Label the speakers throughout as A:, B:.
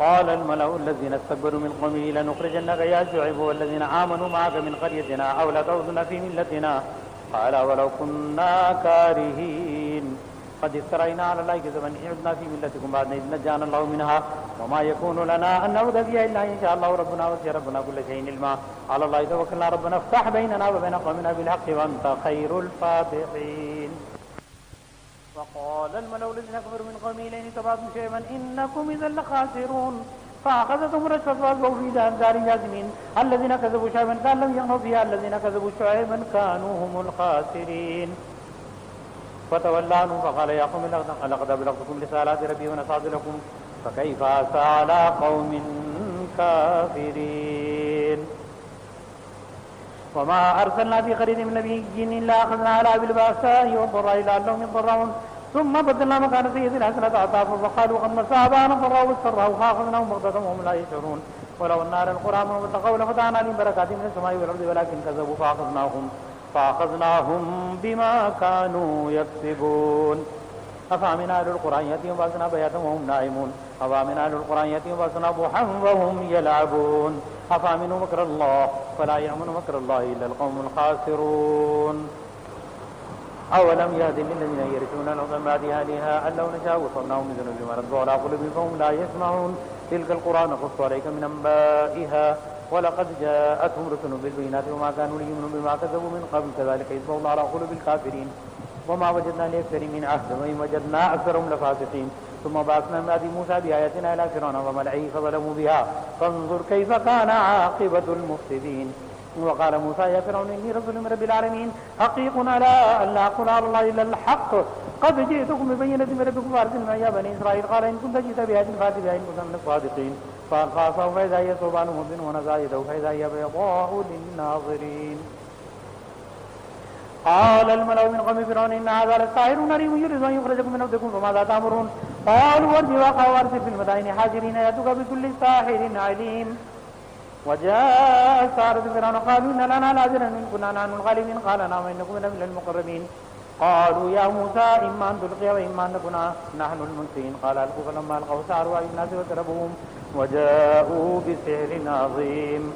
A: قال الملأ الذين استكبروا من قومه لنخرجنك يا شعيب والذين آمنوا معك من قريتنا أو لتعودن في ملتنا قال ولو كنا كارهين قد افترينا على الله كذبا إن عدنا في ملتكم بعد إذ نجانا الله منها وما يكون لنا أن نعود فيها إلا إن شاء الله ربنا وسع ربنا كل شيء علما على الله توكلنا ربنا افتح بيننا وبين قومنا بالحق وأنت خير الفاتحين. وقال الملأ الذين كفروا من قومه لئن اتبعتم شيئا إنكم إذا لخاسرون فأخذتهم الرجفة فأصبحوا في دار جاثمين الذين كذبوا شعيبا كان لم يغنوا فيها الذين كذبوا شعيبا كانوا هم الخاسرين. فتولى عنهم فقال يا قوم لقد أبلغتكم رسالات ربي ونصحت لكم فكيف أسى على قوم كافرين. وما أرسلنا في قرية من نبي إلا أخذنا على بالبأساء والضراء لعلهم يضرعون ثم بدلنا مكان سيئة الحسنة عطافا فقالوا قد مس آباءنا الضراء والسراء فأخذناهم بغتة وهم لا يشعرون ولو أن أهل القرى آمنوا واتقوا لفتحنا عليهم بركات من السماء والأرض ولكن كذبوا فأخذناهم بما كانوا يكسبون. أفأمن أهل القرى أن يأتيهم بأسنا بياتا وهم نائمون أفأمن أهل القرى أن يأتيهم بأسنا ضحى وهم يلعبون أفأمنوا مكر الله فلا يأمن مكر الله إلا القوم الخاسرون. أولم يهد للذين يرثون الأرض من بعد أهلها أن لو نشاء وصلناهم من ذنوبهم ونطبع على قلوبهم فهم لا يسمعون تلك القرى نقص عليك من أنبائها ولقد جاءتهم رسل بالبينات وما كانوا ليؤمنوا بما كذبوا من قبل كذلك يطبع الله على قلوب الكافرين وما وجدنا لأكثرهم من عهد وإن وجدنا أكثرهم لفاسقين. ثم بعثنا من بعد موسى بآياتنا إلى فرعون وملئه فظلموا بها فانظر كيف كان عاقبة المفسدين. وقال موسى يا فرعون إني رسول من رب العالمين حقيق على أن لا أقول على الله إلا الحق قد جئتكم ببينة من ربكم فأرسلنا يا بني إسرائيل قال إن كنت جئت بآية فأت بها إن كنت من الصادقين فألقى عصاه فإذا هي ثعبان مبين ونزع يده فإذا هي بيضاء للناظرين. قال الملأ من قوم فرعون إن هذا لساحر عليم يريد أن يخرجكم من أرضكم فماذا تأمرون قالوا ارجع وأخاه وأرسل في المدائن حاشرين يأتوك بكل ساحر عليم. وجاء السحرة فرعون قالوا إن لنا لأجرا إن كنا نحن الغالبين قال نعم إنكم من المقربين. قالوا يا موسى إما أن تلقي وإما أن نكون نحن الملقين قال ألقوا فلما ألقوا سحروا أعين الناس وترهبوهم وجاءوا بسحر عظيم.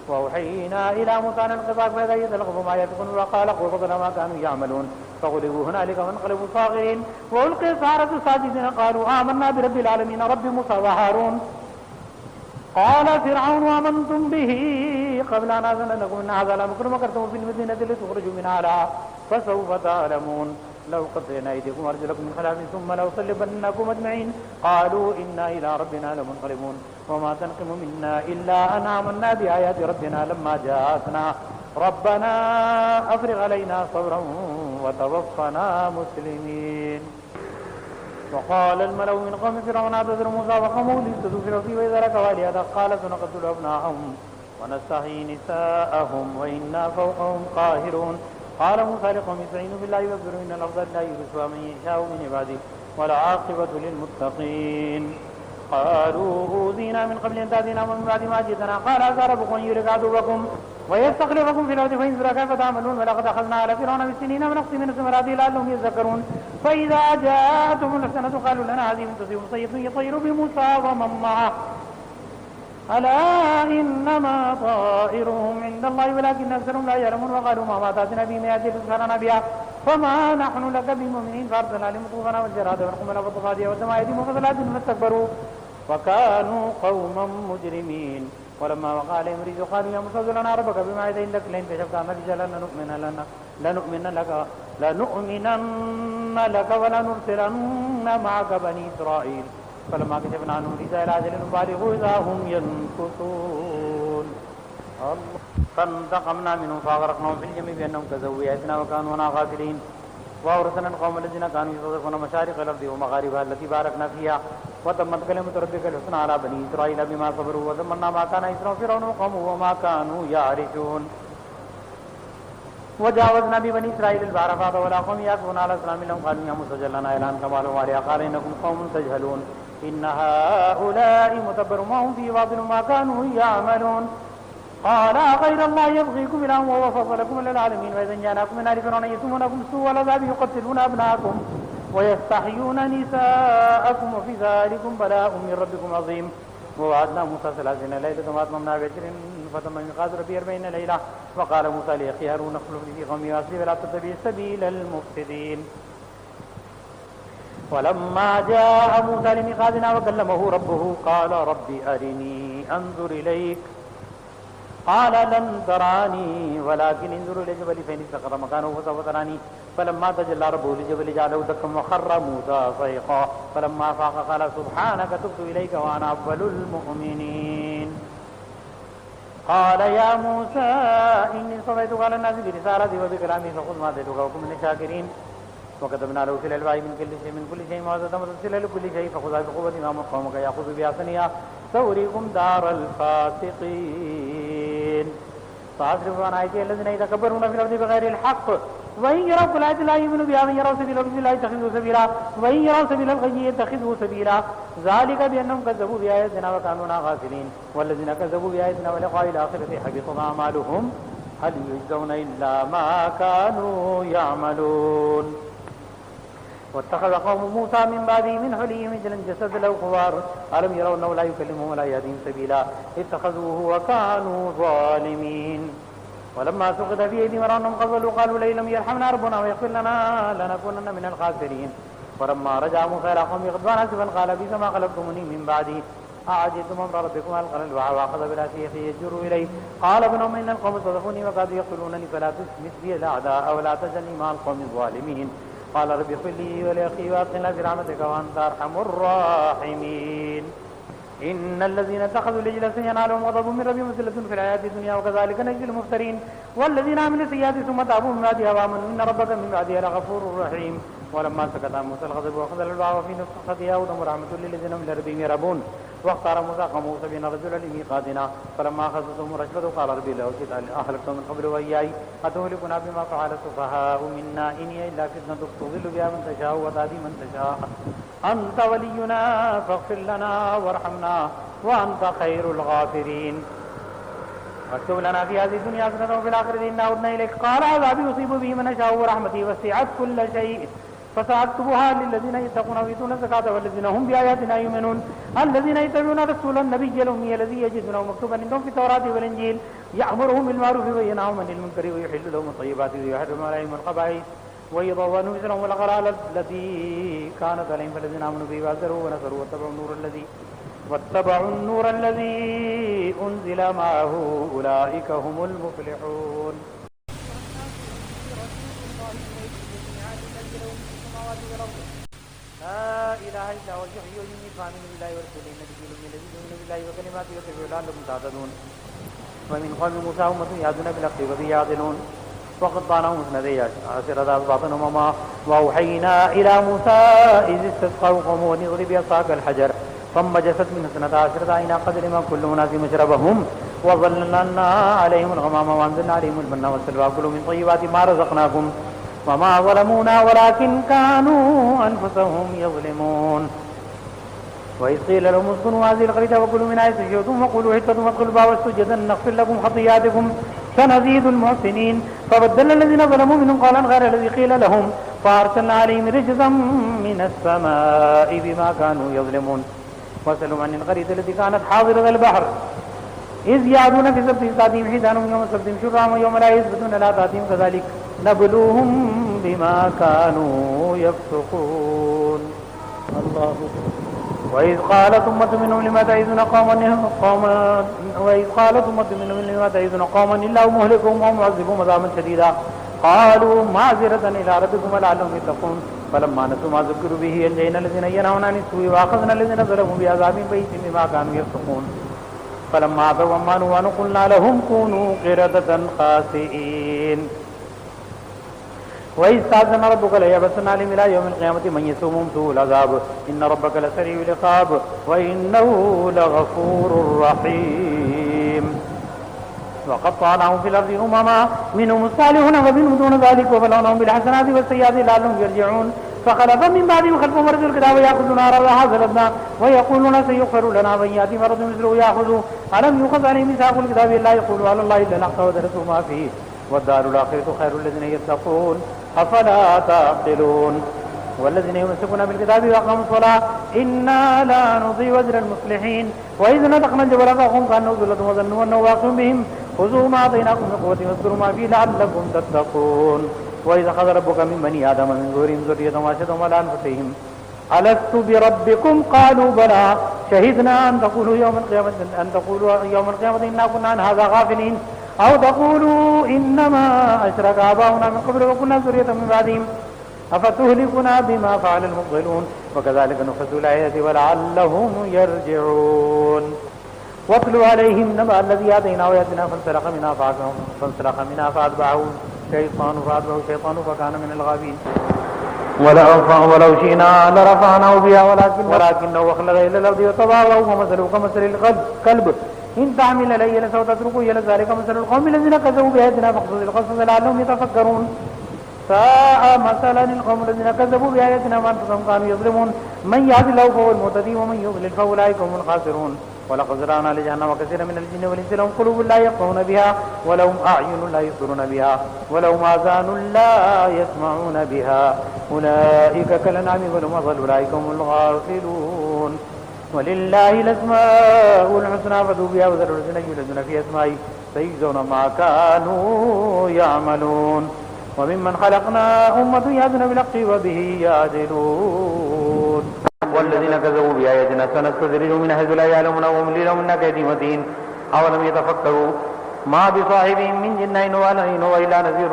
A: وأوحينا إلى موسى أن القباك فإذا يتلقف ما يفكون وقال قل ما كانوا يعملون فغلبوا هنالك وانقلبوا صاغرين وألقي السحرة ساجدين قالوا آمنا برب العالمين رب موسى وهارون. قال فرعون آمنتم به قبل أن آذن لكم إن هذا لمكر مكرتم في المدينة لتخرجوا منها لها فسوف تعلمون لو قطعنا أيديكم وأرجلكم من خلاف ثم لأصلبنكم أجمعين قالوا إنا إلى ربنا لمنقلبون وما تنقم منا إلا أن آمنا بآيات ربنا لما جاءتنا ربنا أفرغ علينا صبرا وتوفنا مسلمين. وقال الملأ من قوم فرعون اعتذروا موسى وقومه ليفسدوا في الأرض ويذرك واليدا قال سنقتل أبناءهم ونستحيي نساءهم وإنا فوقهم قاهرون. قال موسى لقوم استعينوا بالله واصبروا إن الأرض لا يورثها من يشاء من عباده والعاقبة للمتقين. قالوا أوذينا من قبل أن تأتينا ومن بعد ما جئتنا قال عسى ربكم أن يهلك عدوكم ويستخلفكم في الأرض فينظر كيف تعملون ولقد أخذنا على فرعون بالسنين ونقص من الثمرات لعلهم يذكرون فإذا جاءتهم الحسنة قالوا لنا هذه من تصيب صيد يطير بموسى ومن معه ألا إنما طائرهم عند الله ولكن أكثرهم لا يعلمون. وقالوا ما تأتنا به من آية تسحرنا بها فما نحن لك بمؤمنين فأرسلنا عليهم طوفانا والجراد والقمل والضفادع والدم آياتهم وفصلات فاستكبروا وكانوا قوما مجرمين. ولما وقع عليهم الرجز قالوا يا موسى ادع لنا ربك بما عهد عندك لئن كشفت عنا الرجال لنؤمنن لك ولنرسلن معك بني إسرائيل فلما كشفنا عنهم الرجز إلى أجل بالغوا إذا هم ينكثون. فانتقمنا منهم فأغرقناهم في اليم بأنهم كذبوا بآياتنا وكانوا عنها غافلين. وأورثنا القوم الذين كانوا يصدقون مشارق الأرض ومغاربها التي باركنا فيها وتمت كلمة ربك الحسنى على بني إسرائيل بما صبروا ودمرنا ما كان يصنع فرعون وقومه وما كانوا يعرشون. وجاوزنا ببني إسرائيل البحر فأتوا إلى قوم يعكفون على أصنام لهم قالوا يا موسى اجعل لنا إلها كما لهم آلهة قال إنكم قوم تجهلون إن هؤلاء متبر ما هم فيه باطل ما كانوا يعملون. قال غير الله يبغيكم إلها وهو فضلكم على العالمين وإذا جاءناكم من آل فرعون يسومونكم سوء العذاب يقتلون أبناءكم ويستحيون نساءكم وفي ذلكم بلاء من ربكم عظيم. ووعدنا موسى 30 ليلة وأتممنا ب20 فتم ميقات ربي 40 ليلة. وقال موسى لأخيه هارون اخلفني في قومي وأصلح ولا تتبع سبيل المفسدين. ولما جاء موسى لميقاتنا وكلمه ربه قال رب أرني أنظر إليك قال لن تراني ولكن انظر إلى الجبل فإن استقر مكانه فسوف تراني. فلما تجلى ربه للجبل جعله دكا وخر موسى صيحا فلما فاق قال سبحانك تبت إليك وأنا أول المؤمنين. قال يا موسى إني اصطفيتك على الناس برسالتي وبكلامي فخذ ما آتيتك وكن من الشاكرين. وكتبنا له في الألواح من كل شيء موعظة متصلة لكل شيء فخذها بقوة ما قومك يأخذ بأحسنها سأريكم دار الفاسقين. فأصرف عن آياتي الذين يتكبرون في الأرض بغير الحق وإن يروا كل آية لا يؤمنوا بها وإن يروا سبيل الرشد لا يتخذوه سبيلا وإن يروا سبيل الغي يتخذوه سبيلا ذلك بأنهم كذبوا بآياتنا وكانوا غافلين. والذين كذبوا بآياتنا ولقاء الآخرة حبطت أعمالهم هل يجزون إلا ما كانوا يعملون. واتخذ قوم موسى من بعده من حليهم عجلا جسدا له خوار ألم يروا أنه لا يكلمهم ولا يهديهم سبيلا اتخذوه وكانوا ظالمين. ولما سقط في أيدي فرعون قبلوا قالوا لئن لم يرحمنا ربنا ويغفر لنا لنكونن من الخاسرين. ولما رجع موسى إلى قومه غضبان آسفا قال بئس ما خلفتموني من بعدي أعجلتم أمر ربكم ألقى الألواح وأخذ برأسه يجر إليه قال ابن أم إن القوم صدقوني وكادوا يقتلونني فلا تشمت بي الأعداء ولا تجعلني مع القوم الظالمين. قال رب اغفر لي ولأخي وأدخلنا في رحمتك وأنت أرحم الراحمين. إن الذين اتخذوا العجل سينالهم غضب من ربهم وذلة في الحياة الدنيا وكذلك نجزي المفترين. والذين عملوا السيئات ثم تابوا من بعدها وآمنوا إن ربك من بعدها لغفور رحيم. ولما سكت عن موسى الغضب وأخذ الألواح وفي نسختها هدى ورحمة للذين هم إلى ربهم يرهبون. واختار موسى قومه 70 رجلا لميقاتنا فلما أخذتهم رشفة قال ربي لو شئت أهلكتهم من قبل وإياي أتهلكنا بما فعل السفهاء منا إن هي إلا فتنة تضل بها من تشاء وتهدي من تشاء أنت ولينا فاغفر لنا وارحمنا وأنت خير الغافرين. واكتب لنا في هذه الدنيا حسنة وفي الآخرة إنا عدنا إليك قال عذابي يصيب به من أشاء ورحمتي وسعت كل شيء فسأكتبها للذين يتقون ويؤتون الزكاة والذين هم بآياتنا يؤمنون الذين يتبعون رسول النبي الأمي الذي يجدونه مكتوبا عندهم في التوراة والإنجيل يأمرهم بالمعروف وينهاهم عن المنكر ويحل لهم الطيبات ويحرم عليهم الخبائث ويضع عنهم إثرهم والأغلال التي كانت عليهم فالذين آمنوا به وعزروه ونصروا واتبعوا النور الذي أنزل معه أولئك هم المفلحون. لا إله إلا هو يحيي ويميت فآمنوا بالله ورسوله النبي الأمي الذي يؤمن بالله وكلماته واتبعوه لعلكم تهتدون. ومن قوم موسى أمة يهدون بالحق وبه يعدلون وقطعناهم اثنتي عشرة أسباطا أمما وأوحينا إلى موسى إذ استسقاه قومه أن اضرب بعصاك الحجر فانبجست منه 12 عينا قدر ما كل أناس مشربهم وظللنا عليهم الغمام وأنزلنا عليهم المن والسلوى كلوا من طيبات ما رزقناكم وما ظلمونا ولكن كانوا أنفسهم يظلمون. وإذ قيل لهم اسكنوا هذه القرية وكلوا منها حيث شئتم وقولوا حطة وادخلوا الباب سجدا نغفر لكم خطيئاتكم سنزيد المحسنين. فبدل الذين ظلموا منهم قولا غير الذي قيل لهم فأرسلنا عليهم رجزا من السماء بما كانوا يظلمون. واسألهم عن القرية التي كانت حاضرة البحر إذ يعدون في سبت تأتيهم حيتانهم يوم سبتهم شرعا ويوم لا يثبتون لا تأتيهم كذلك نبلوهم بما كانوا يفسقون. الله. وإذ قالت أمة منهم لما تعظون قوما إلا مهلكهم ومعذبهم عذابا شديدا قالوا معذرة إلى ربكم ولعلهم يتقون. فلما نسوا ما ذكروا به أنجينا الذين ينهون عن السوء وأخذنا الذين ظلموا بعذاب بئيس بما كانوا يفسقون. فلما عتوا عما نهوا عنه قلنا لهم كونوا قردة خاسئين. وإذ استأذن ربك ليبعثن عليهم إلى يوم القيامة من يسومهم سوء العذاب إن ربك لسريع العقاب وإنه لغفور رحيم. وقطعناهم في الأرض أمما منهم الصالحون ومنهم دون ذلك وبلوناهم بالحسنات والسيئات لعلهم يرجعون. فخلف من بعدهم خلف ورثوا الكتاب يأخذون عرض هذا الأدنى ويقولون سيغفر لنا من يأتي مرض مثله يأخذوا ألم يؤخذ عليهم ميثاق الكتاب لا يقولوا على الله إلا الحق ودرسوا ما فيه والدار الآخرة خير الذين يتقون أفلا تعقلون. والذين يمسكون بالكتاب وأقاموا الصلاة إنا لا نضيع أجر المصلحين وإذ نتقنا الجبل فوقهم كأنه ذلة وظنوا أنه واقع بهم خذوا ما آتيناكم من قوة واذكروا ما فيه لعلكم تتقون وإذا أخذ ربك من بني آدم من ظهورهم ذريتهم وأشهدهم على أنفسهم ألست بربكم قالوا بلى شهدنا أن تقولوا يوم القيامة إنا كنا عن هذا غافلين أو تقولوا إنما أشرك آباؤنا من قبل وكنا ذرية من بعدهم أفتهلكنا بما فعل المبطلون وكذلك نفصل الآيات ولعلهم يرجعون واتل عليهم نبأ الذي آتيناه آياتنا فانسلخ منها فأتبعه الشيطان فكان من الغاوين ولو شئنا لرفعناه بها ولكنه أخلد إلى الأرض وتبعه ومثله كمثل الكلب إن تعمل عليه يلس وتتركه يلس ذلك مثل القوم الذين كذبوا بآياتنا فاقصص القصص لعلهم يتفكرون ساء مثلا القوم الذين كذبوا بآياتنا وأنفسهم كانوا يظلمون من يهد الله فهو المهتدي ومن يضلل فأولئك هم الخاسرون ولقد زرعنا لجهنم كثيرا من الجن والإنس لهم قلوب لا يفقهون بها ولهم أعين لا يبصرون بها ولهم آذان لا يسمعون بها أولئك كالأنعام بل هم أضل أولئك هم الغافلون ولله الأسماء الحسنى فادعوا بها وذروا الذين يلحدون في أسمائه سيجزون ما كانوا يعملون وممن خلقنا أمة يهدون بالحق وبه يعدلون والذين كذبوا بآياتنا سنستدرجهم من حيث لا يعلمون وأملي لهم إن كيدي متين أولم يتفكروا ما بصاحبهم من جنة إن هو إلا نذير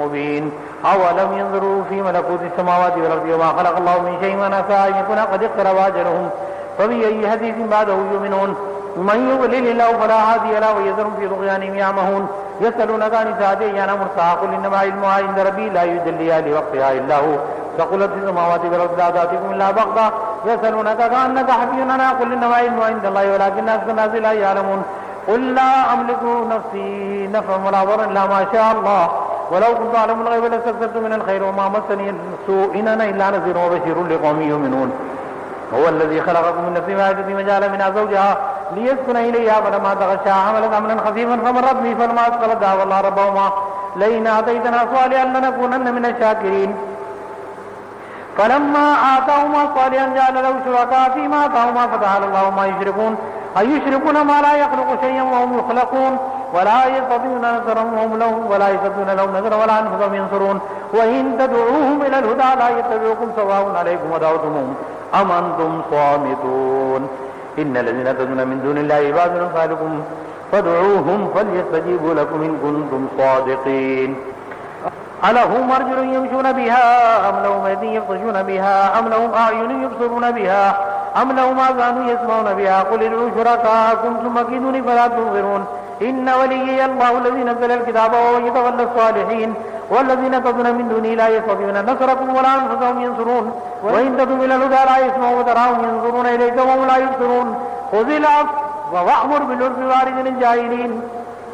A: مبين أولم ينظروا في ملكوت السماوات والأرض وما خلق الله من شيء ونسى أن يكون قد اقترب أجلهم فبأي حديث بعده يؤمنون من يضلل الله فلا هادي له ويذرهم في طغيانهم يعمهون يسألونك عن الساعة أيان مرساها قل إنما علمها عند ربي لا يجليها لوقتها إلا هو ثقلت في السماوات والأرض لا تأتيكم إلا بغتة يسألونك كأنك حفي عنها قل إنما علمها عند الله ولكن أكثر الناس لا يعلمون قل لا أملك نفسي نفعا ولا ضرا إلا ما شاء الله ولو كنت أعلم الغيب لاستكثرت من الخير وما مسني السوء إن أنا إلا نذير وبشير لقوم يؤمنون هو الذي خلقكم من نفس واحدة وجعل منها زوجها ليسكن إليها فلما تغشاها حملت حملا خفيفا فمرت به فلما أثقلتها والله ربهما لئن آتيتنا صالحا لنكونن من الشاكرين فلما آتاهما صالحا جعل له شركاء فيما آتاهما فتعالى الله ما يشركون أيشركون ما لا يخلق شيئا وهم يخلقون ولا يستطيعون نصرهم ولا يستطيعون لهم نصرا ولا أنفسهم ينصرون وإن تدعوهم إلى الهدى لا يتبعوكم سواء عليكم ودعوتموهم أم أنتم صامتون إن الذين تدعون من دون الله عباد أمثالكم فادعوهم فليستجيبوا لكم إن كنتم صادقين ألهم أرجل يمشون بها أم لهم أيدي يبطشون بها أم لهم أعين يبصرون بها أم لهم آذان يسمعون بها قل ادعوا شركاءكم ثم كيدوني فلا تنظرون إن وليي الله الذي نزل الكتاب وهو يتولى الصالحين والذين تدعون من دونه لا يستطيعون نصركم ولا أنفسهم ينصرون وإن تدعوا إلى الهدى لا يسمعون وتراهم ينظرون إليك وهم لا يبصرون خذ العفو وأمر بالعرف وأعرض عن الجاهلين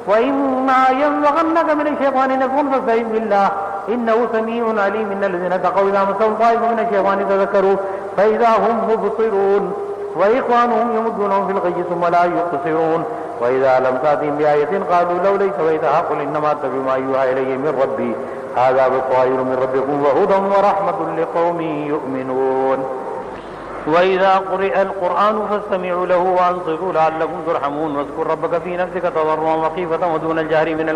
A: وإما ينزغنك من الشيطان نزغ فاستعذ بالله إنه سميع عليم إن الذين اتقوا إذا مسهم طائف من الشيطان تذكروا فإذا هم مبصرون وإخوانهم يمدونهم في الغي ثم لا يقصرون وإذا لم تأتهم بآية قالوا لو ليس بيتها قل إنما أتبع ما يوحى إلي من ربي هذا بصائر من ربكم وهدى ورحمة لقوم يؤمنون وإذا قرئ القرآن فاستمعوا له وأنصتوا لعلكم ترحمون واذكر ربك في نفسك تضرعا وخيفة ودون الجهر من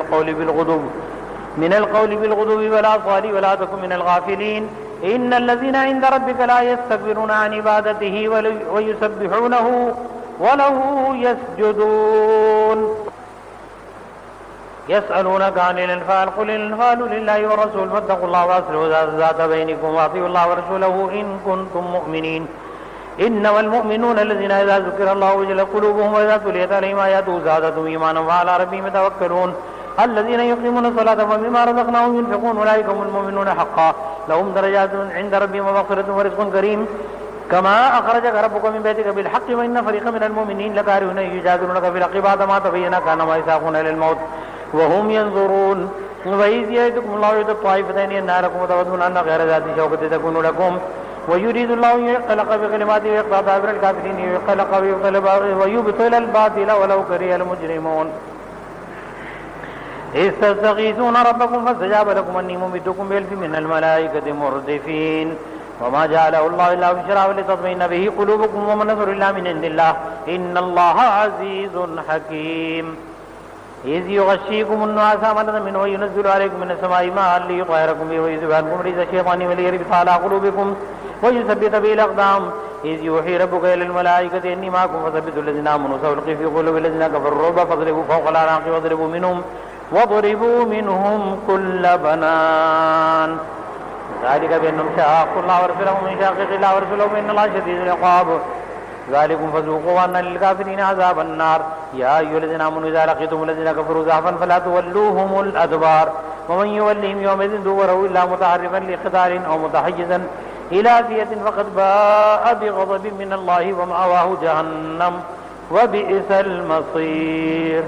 A: القول بالغدو والآصال ولا تكن من الغافلين إن الذين عند ربك لا يستكبرون عن عبادته ويسبحونه وله يسجدون يسألونك عن الأنفال قل الأنفال لله والرسول فاتقوا الله وأصلحوا ذات بينكم وأطيعوا الله ورسوله إن كنتم مؤمنين إنما المؤمنون الذين إذا ذكر الله وجلت قلوبهم وإذا تليت عليهم آياته زادتهم إيمانا وعلى ربهم يتوكلون الذين يقيمون الصلاة ومما رزقناهم ينفقون أولئك هم المؤمنون حقا لهم درجات عند ربهم ومغفرة ورزق كريم كما أخرجك ربك من بيتك بالحق وإن فريقا من المؤمنين لكارهون يجادلونك في الحق بعد ما تبين كأنما يساقون إلى الموت وهم ينظرون وإذ يعدكم الله إحدى الطائفتين أنها لكم وتودون أن غير ذات شوكة تكون لكم ويريد الله أن يخلق بكلماته ويقطع دابر الكافرين ويبطل الباطل ولو كره المجرمون إذ تستغيثون ربكم فاستجاب لكم أني ممدكم ب1000 من الملائكة مردفين وما جعله الله إلا بشرى ولتطمئن به قلوبكم وما النصر إلا من عند الله إن الله عزيز حكيم إذ يغشيكم النعاس أمنة منه وينزل عليكم من السماء ماء ليطهركم به ويذهب عنكم رجز الشيطان وليربط على قلوبكم ويثبت به الأقدام إذ يوحي ربك إلى الملائكة إني معكم فثبتوا الذين آمنوا سألقي في قلوب الذين كفروا الرعب فاضربوا فوق الأعناق واضربوا منهم كل بنان ذلك بأنهم شاقوا الله ورسوله ومن شاقق الله ورسوله فإن الله شديد العقاب ذلكم فذوقوا أن للكافرين عذاب النار يا أيها الذين آمنوا إذا لقيتم الذين كفروا زحفا فلا تولوهم الأدبار ومن يولهم يومئذ دبره إلا متحرفا لقتال أو متحيزا إلى فئة فقد باء بغضب من الله ومأواه جهنم وبئس المصير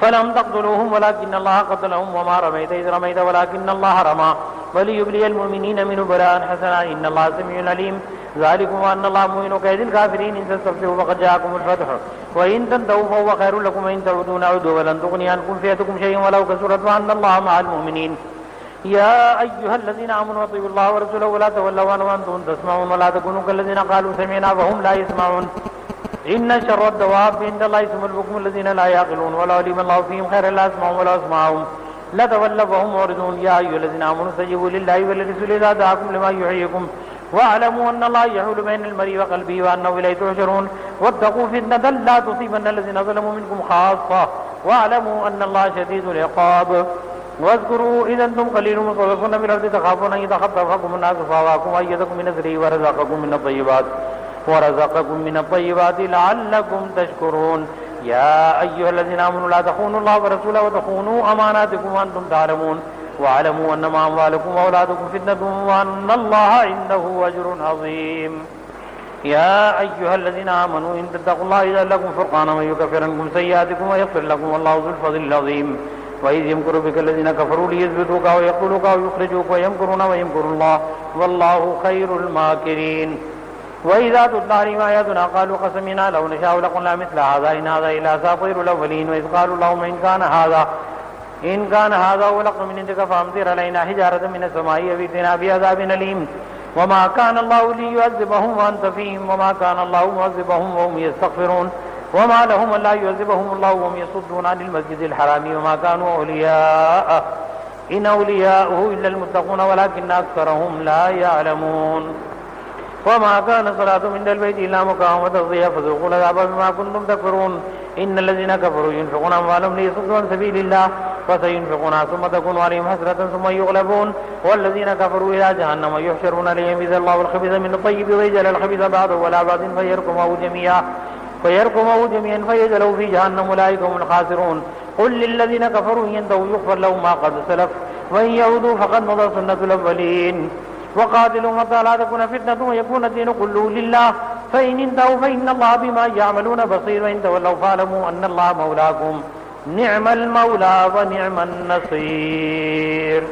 A: فلم تقتلوهم ولكن الله قتلهم وما رميت إذ رميت ولكن الله رمى وليبلي المؤمنين منه بلاء حسنا إن الله سميع عليم ذلكم وأن الله مؤمن كيد الكافرين إن تستفتحوا فقد جاءكم الفتح وإن تنتهوا فهو خير لكم وإن تعودوا نعودوا ولن تغني عنكم فئتكم شيئا ولو كثرت وأن الله مع المؤمنين يا أيها الذين آمنوا أطيعوا الله ورسوله ولا تولوا عنه وأنتم تسمعون ولا تكونوا كالذين قالوا سمعنا وهم لا يسمعون إن شر الدواب عند الله اسم البكم الذين لا يعقلون ولو علم الله فيهم خيرا لا يسمعون ولا يسمعون لتولوا وهم معرضون يا أيها الذين آمنوا استجيبوا لله وللرسول إذا دعاكم لما يحييكم واعلموا أن الله يحول بين المرء وقلبه وأنه إليه تحشرون واتقوا فتنة لا تصيبن الذين ظلموا منكم خاصة واعلموا أن الله شديد العقاب واذكروا إذا أنتم قليل مستضعفون في الأرض تخافون أن يتخطفكم الناس فآواكم وأيدكم بنصره ورزقكم من الطيبات لعلكم تشكرون يا أيها الذين آمنوا لا تخونوا الله ورسوله وتخونوا أماناتكم وأنتم تعلمون واعلموا أنما أموالكم وأولادكم فتنة وأن الله عنده أجر عظيم يا أيها الذين آمنوا إن تتقوا الله يجعل لكم فرقانا ويكفر عنكم سيئاتكم ويغفر لكم والله ذو الفضل العظيم وإذ يمكر بك الذين كفروا ليثبتوك ويقتلوك أو يخرجوك ويمكرون ويمكر الله والله خير الماكرين وإذا تتلى عليهم آياتنا قالوا قسمنا لو نشاء لقلنا مثل هذا إن هذا إلا أساطير الأولين وإذ قالوا اللهم إن كان هذا هو الحق من عندك فأمطر علينا حجارة من السماء أو ائتنا بعذاب أليم وما كان الله ليعذبهم وأنت فيهم وما كان الله معذبهم وهم يستغفرون وما لهم ألا يعذبهم الله وهم يصدون عن المسجد الحرام وما كانوا أولياءه إن أولياؤه إلا المتقون ولكن أكثرهم لا يعلمون وما كان صلاتهم عند البيت إلا مكاء وتصديا فذوقوا العذاب بما كنتم تكفرون إن الذين كفروا ينفقون أموالهم ليصدوا عن سبيل الله فسينفقونها ثم تكون عليهم حسرة ثم يغلبون والذين كفروا إلى جهنم يحشرون ليميز الله الخبيث من الطيب ويجعل الخبيث بعضه ولا بعض فيركمه جميعا فيجعله في جهنم أولئك هم الخاسرون قل للذين كفروا ينتهوا يغفر لهم ما قد سلف وإن يعودوا فقد مضى سنة الأولين وقاتلوا حتى لا تكون فتنة ويكون الدين كله لله فإن انتهوا فإن الله بما يعملون بصير وإن تولوا فاعلموا أن الله مولاكم نعم المولى ونعم النصير.